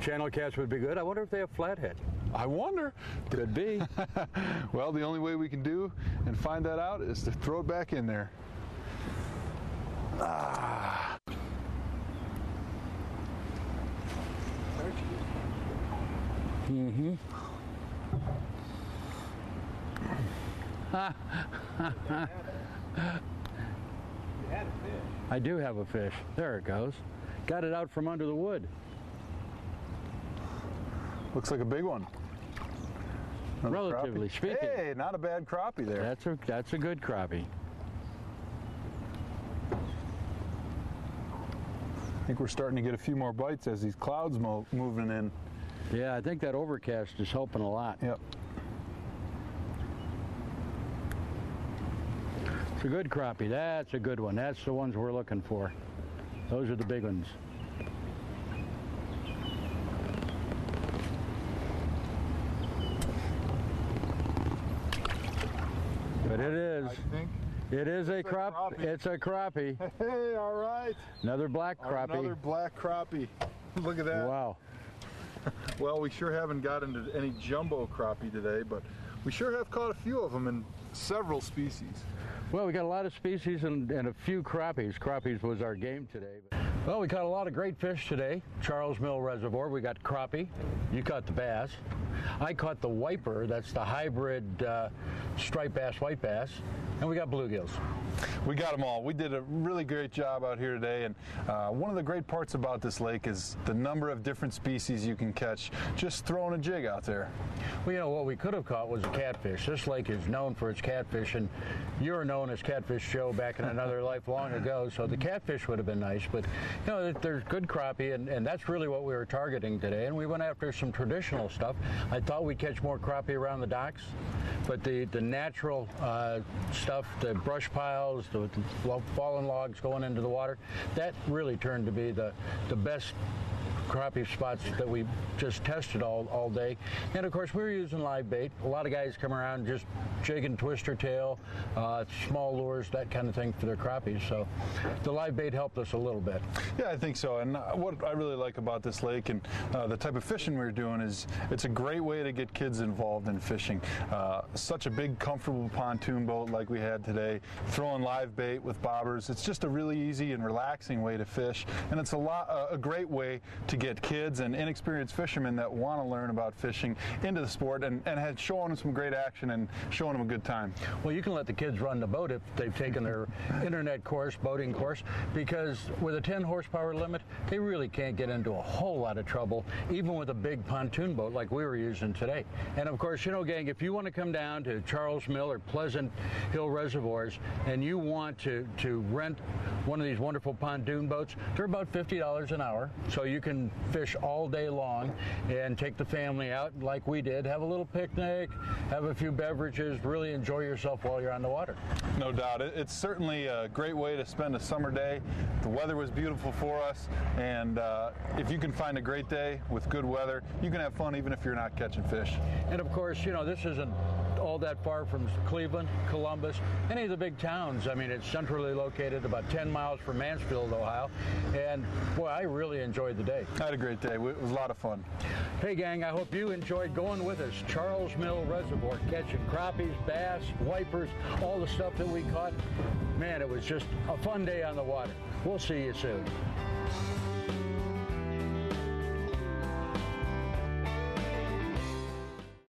channel cast would be good. I wonder if they have flathead. I wonder. Could be. Well, the only way we can do and find that out is to throw it back in there. Ah. Mm-hmm. I do have a fish. There it goes. Got it out from under the wood. Looks like a big one. Another Relatively crappie. speaking. Hey, not a bad crappie there. That's a good crappie. I think we're starting to get a few more bites as these clouds moving in. Yeah, I think that overcast is helping a lot. Yep. It's a good crappie. That's a good one. That's the ones we're looking for. Those are the big ones. But it is. I think It is a crappie. It's a crappie. Hey, all right. Another black crappie. Another black crappie. Look at that. Wow. Well, we sure haven't got into any jumbo crappie today, but we sure have caught a few of them in several species. Well, we got a lot of species and a few crappies. Crappies was our game today. Well, we caught a lot of great fish today. Charles Mill Reservoir, we got crappie. You caught the bass. I caught the wiper. That's the hybrid striped bass, white bass. And we got bluegills. We got them all. We did a really great job out here today, and one of the great parts about this lake is the number of different species you can catch just throwing a jig out there. Well, you know, what we could have caught was a catfish. This lake is known for its catfish, and you're known as Catfish Joe back in another life long ago, so the catfish would have been nice. But, you know, there's good crappie, and that's really what we were targeting today, and we went after some traditional stuff. I thought we'd catch more crappie around the docks, but the natural stuff, the brush piles, the fallen logs going into the water, that really turned to be the best crappie spots that we just tested all day. And of course, we were using live bait. A lot of guys come around just jigging twister tail, small lures, that kind of thing for their crappies. So the live bait helped us a little bit. Yeah, I think so. And what I really like about this lake and the type of fishing we're doing is it's a great way to get kids involved in fishing. Such a big, comfortable pontoon boat like we had today, throwing live bait with bobbers. It's just a really easy and relaxing way to fish, and it's a great way to get kids and inexperienced fishermen that want to learn about fishing into the sport and had shown them some great action and showing them a good time. Well, you can let the kids run the boat if they've taken their internet course, boating course, because with a 10 horsepower limit, they really can't get into a whole lot of trouble, even with a big pontoon boat like we were using today. And of course, you know, gang, if you want to come down to Charles Mill or Pleasant Hill Reservoirs and you want to rent one of these wonderful pontoon boats, they're about $50 an hour, so you can fish all day long and take the family out like we did, have a little picnic, have a few beverages, really enjoy yourself while you're on the water. No doubt. It's certainly a great way to spend a summer day. The weather was beautiful for us, and if you can find a great day with good weather, you can have fun even if you're not catching fish. And of course, you know, this isn't all that far from Cleveland, Columbus, any of the big towns. I mean, it's centrally located about 10 miles from Mansfield, Ohio, and boy, I really enjoyed the day. I had a great day. It was a lot of fun. Hey gang, I hope you enjoyed going with us. Charles Mill Reservoir, catching crappies, bass, wipers, all the stuff that we caught. Man, it was just a fun day on the water. We'll see you soon.